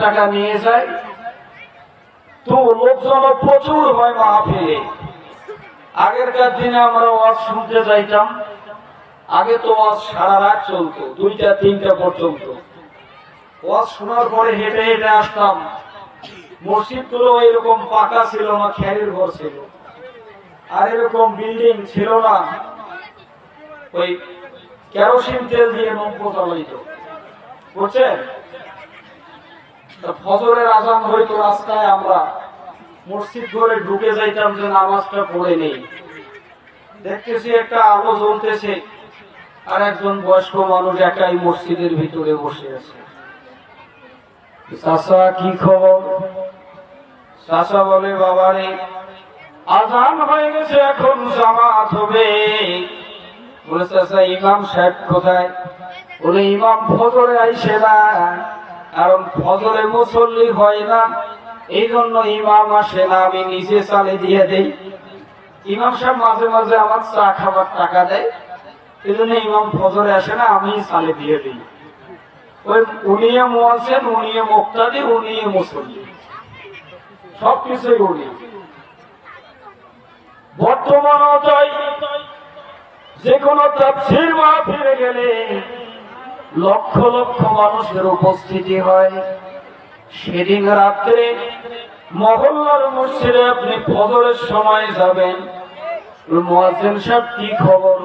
টাকা নিয়ে যায়, তো লোকজন প্রচুর হয় মাহফিলে। আগেরকার দিনে আমরা ওয়াজ শুনতে যাইতাম, আগে তো ওয়াজ সারা রাত চলতো, 2টা 3টা পর্যন্ত। ওয়াজ শোনার পরে হেঁটে হেঁটে আসতাম। মসজিদ গুলো এরকম পাকা ছিল না, খেরের ঘর ছিল, আর এরকম বিল্ডিং ছিল না, ওই কেরোসিন তেল দিয়ে নৌকো চালাইত, বুঝছেন? ফজরের আজান হইতো রাস্তায়, আমরা মসজিদ ঘরে ঢুকে যাইতাম যে নামাজটা পড়ে নেই। দেখতেছি একটা আলো জ্বলতেছে, আর একজন বয়স্ক মানুষ একাই মসজিদের ভিতরে বসে আছে। চাচা কি খবর? চাচা বলে, বাবারে আজান হয়ে গেছে, এখন জামাত হবে। বলে, চাচা ইমাম সাহেব কোথায়? বলে, ইমাম ফজরে আইসে না, কারণ ফজরে মুসল্লি হয় না, এই জন্য ইমাম আসে না, আমি নিজে চালে দিয়ে দেই। ইমাম সাহেব মাঝে মাঝে আমার চা খাবার টাকা দেয়, এই জন্য ইমাম ফজরে আসে না, আমি চালে দিয়ে দিই। ওই উনিয়ে মুয়াজ্জিন, উনিয়ে মুক্তাদি, উনিয়ে মুসল্লি, সবকিছুই উনি। বর্তমানও তাই, যে কোনো তাফসীর মাহফিলে গেলে লক্ষ লক্ষ মানুষের উপস্থিতি হয়। সেদিন রাত্রে মহল্লার মসজিদে আপনি ফজরের সময় যাবেন, মুয়াজ্জিন সাহেব কি খবর?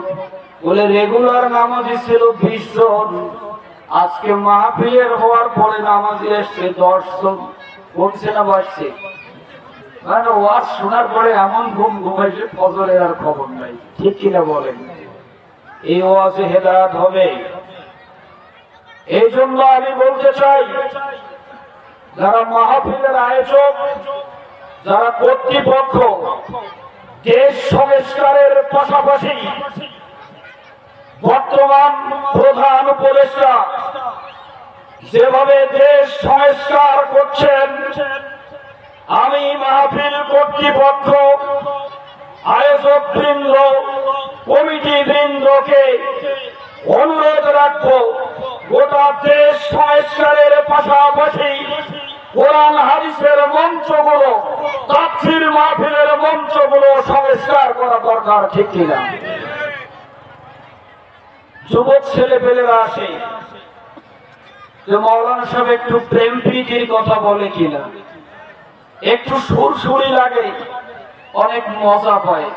বলে, রেগুলার নামাজি ছিল 20 জন, আজকে মাহফিলের হওয়ার পরে নামাজি এসছে 10 জন। কমছে না বাড়ছে? মানে ওয়াজ শোনার পরে এমন ঘুম ঘুমাইছে, ফজরের আর খবর নাই। ঠিক কিনা বলেন? এই ওয়াজে হেদায়েত হবে। এই জন্য আমি বলতে চাই, যারা মাহফিলের আয়োজক, যারা কর্তৃপক্ষ, দেশ সংস্কারের পাশাপাশি বর্তমান প্রধান উপদেষ্টা যেভাবে দেশ সংস্কার করছেন, আমি মাহফিল কর্তৃপক্ষ, আয়োজক বৃন্দ, কমিটি বৃন্দকে অনুরোধ রাখবো, গোটা দেশ সংস্কারের পাশাপাশি কোরআন হাদিসের মঞ্চগুলো, তাফসীর মাহফিলের মঞ্চগুলো সংস্কার করা দরকার। ঠিক কিনা? যুবক ছেলে পেলেরা আসে যে মাওলানা সাহেব একটু প্রেম প্রীতির কথা বলে কিনা, একটু সুরসুরি লাগে, অনেক মজা পায়,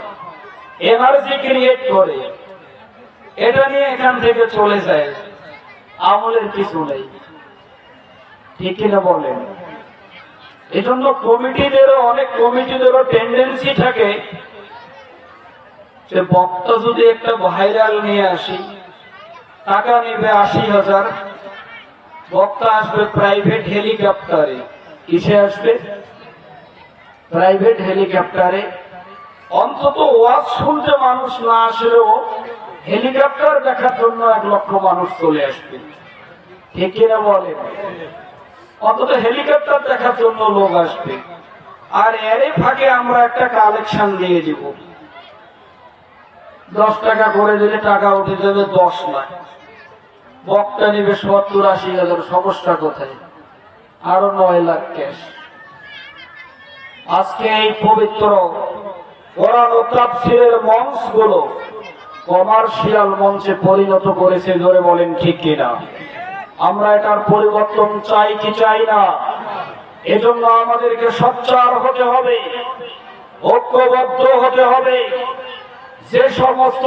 এনার্জি ক্রিয়েট করে, এটা নিয়ে এখান থেকে চলে যায়, আমলের কিছু নেই। ঠিক কিনা বলেন? এজন্য অনেক কমিটিদেরও টেন্ডেন্সি থাকে যে বক্তা যদি একটা ভাইরাল নিয়ে আসি, টাকা নেবে 80,000, বক্তা আসবে প্রাইভেট হেলিকপ্টারে। কিসে আসবে? প্রাইভেট হেলিকপ্টারে। অন্তত ওয়াজ শুনতে মানুষ না আসলেও হেলিকপ্টার দেখার জন্য 1 লক্ষ মানুষ চলে আসবে। ঠিক কিনা বলেন? অন্তত হেলিকপ্টার দেখার জন্য লোক আসবে। আর এরই ফাঁকে আমরা একটা কালেকশন দিয়ে দিব, 10 টাকা করে দিলে টাকা উঠে যাবে 10 লাখ। বক্তা নিবে 70-80,000, সমস্যা কোথায়? আরো 9 লাখ ক্যাশ। আজকে এই পবিত্র কোরআন ও তাফসীরের মঞ্চগুলো কমার্শিয়াল মঞ্চে পরিণত করেছে। জোরে বলেন ঠিক কিনা? আমরা এটার পরিবর্তন চাই কি চাই না? এজন্য আমাদেরকে সোচ্চার হতে হবে, ঐক্যবদ্ধ হতে হবে। যে সমস্ত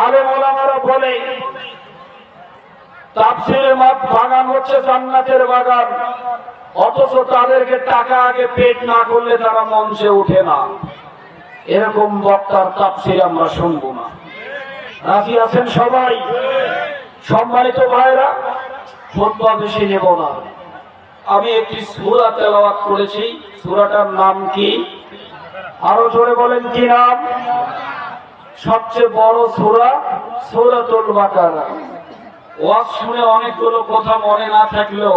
আলেম ওলামারা বলে তাফসীরের বাগান হচ্ছে জান্নাতের বাগান, অথচ তাদেরকে টাকা আগে পেড না করলে তারা মঞ্চে উঠে না, এরকম বক্তার তাফসীর আমরা শুনবো না। রাজি আছেন সবাই? সম্মানিত ভাইরা, খুতবা বেশি নেব না। আমি একটি সূরা তেলাওয়াত করেছি, সূরাটার নাম কি? আরো জোরে বলেন, কি নাম? সবচেয়ে বড় সূরা সূরাতুল বাকারা। ওয়াজ শুনে অনেকগুলো কথা মনে না থাকলেও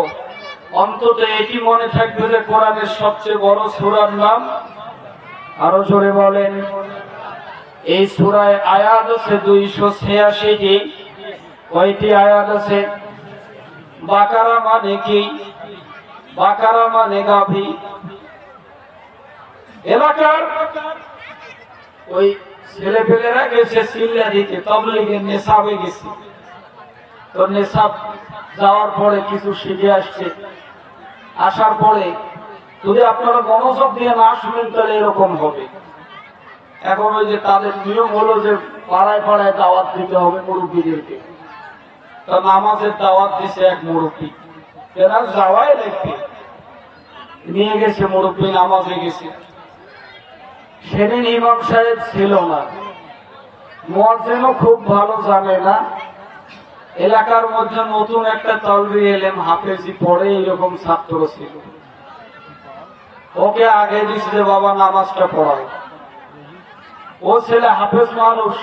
অন্তত এটি মনে থাকবে যে কোরআনের সবচেয়ে বড় সূরার নাম। আরো জোরে বলেন। এই সূরায় আয়াত আছে 286টি। কয়টি আয়াত আছে? বাকারা মানে কি? বাকারা মানে গাভী। এলাকার ওই ছেলে পেলেরা গেছে সিল্লা দিতে, তবলিগের নেশাবে গেছে। তো নেশাব যাওয়ার পরে কিছু শিখে আসছে, আসার পরে যদি আপনারা মনোযোগ দিয়ে না শুনেন তাহলে এরকম হবে। এখন ওই যে তাদের নিয়ম হলো যে পাড়ায় পাড়ায় দাওয়াত দিতে হবে মুরব্বীদেরকে। তো নামাজের দাওয়াত দিছে এক মুরব্বী, এরা যাওয়াই লাগবে, নিয়ে গেছে মুরব্বী, নামাজে গেছে। সেদিন ইমাম সাহেব ছিল না, মুয়াজ্জিনও খুব ভালো জানে না। এলাকার মধ্যে নতুন একটা তালবি এলেম হাফেজি পড়ে এরকম ছাত্র ছিল। ওকে আগে দিচ্ছে যে বাবা নামাজটা পড়াও। ও ছেলে হাফেজ মানুষ,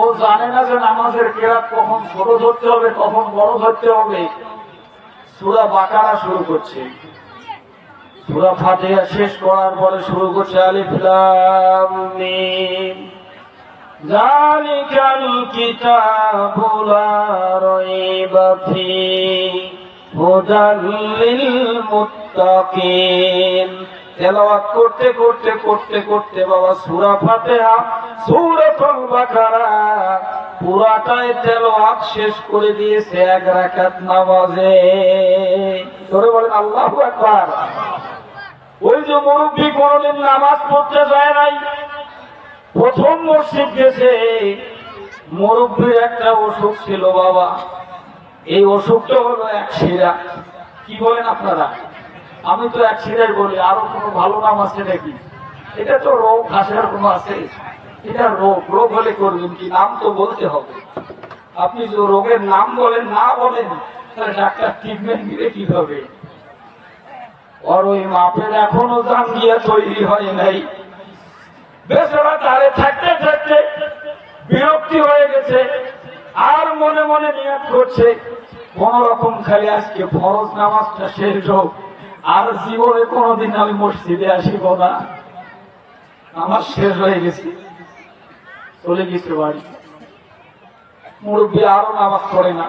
ও জানে না যে নামাজের কেরাত কখন ছোট ধরতে হবে কখন বড় ধরতে হবে। সূরা বাকারা শুরু করছে, সূরা ফাতিহা শেষ করার পরে শুরু করছে আলিফ লাম মিম যালিকাল কিতাবু লা রাইবা ফীহি হুদাল লিল মুত্তাকিন। তেলাওয়াত করতে করতে করতে করতে বাবা সূরা ফাতিহা সূরাতুল বাকারা পুরাটাই তেলাওয়াত শেষ করে দিয়েছে এক রাকাত নামাজে। জোরে বলেন আল্লাহু আকবার। ওই যে মুরব্বী কোনদিন নামাজ পড়তে যায় নাই, প্রথম মসজিদ গেছে। মুরব্বীর একটা অসুখ ছিল বাবা, এই অসুখটা হলো এক শিরা। কি বলেন আপনারা? আমি তো এক শিরাই বলি, আরো কোনো ভালো নাম আছে নাকি? এটা তো রোগ, ঘাসের কোনো আছে? এটা রোগ, রোগ হলে করবেন কি? নাম তো বলতে হবে। আপনি যে রোগের নাম বলেন না বলেন তাহলে ডাক্তার ট্রিটমেন্ট দিবে কিভাবে? আর ওই মাপের এখনো জাঙ্গিয়া তৈরি হয় নাই। বেচারা তারে থাকতে থাকতে বিরক্তি হয়ে গেছে, আর মনে মনে নিয়ত করছে কোন রকম খালি আজকে ফরজ নামাজটা শেষ হোক, আর জীবনে কোনোদিন আমি মসজিদে আসিব না। নামাজ শেষ হয়ে গেছে, চলে গেছে বাড়ি। মুরব্বী আরো নামাজ পড়ে না।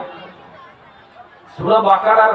সূরা বাকারার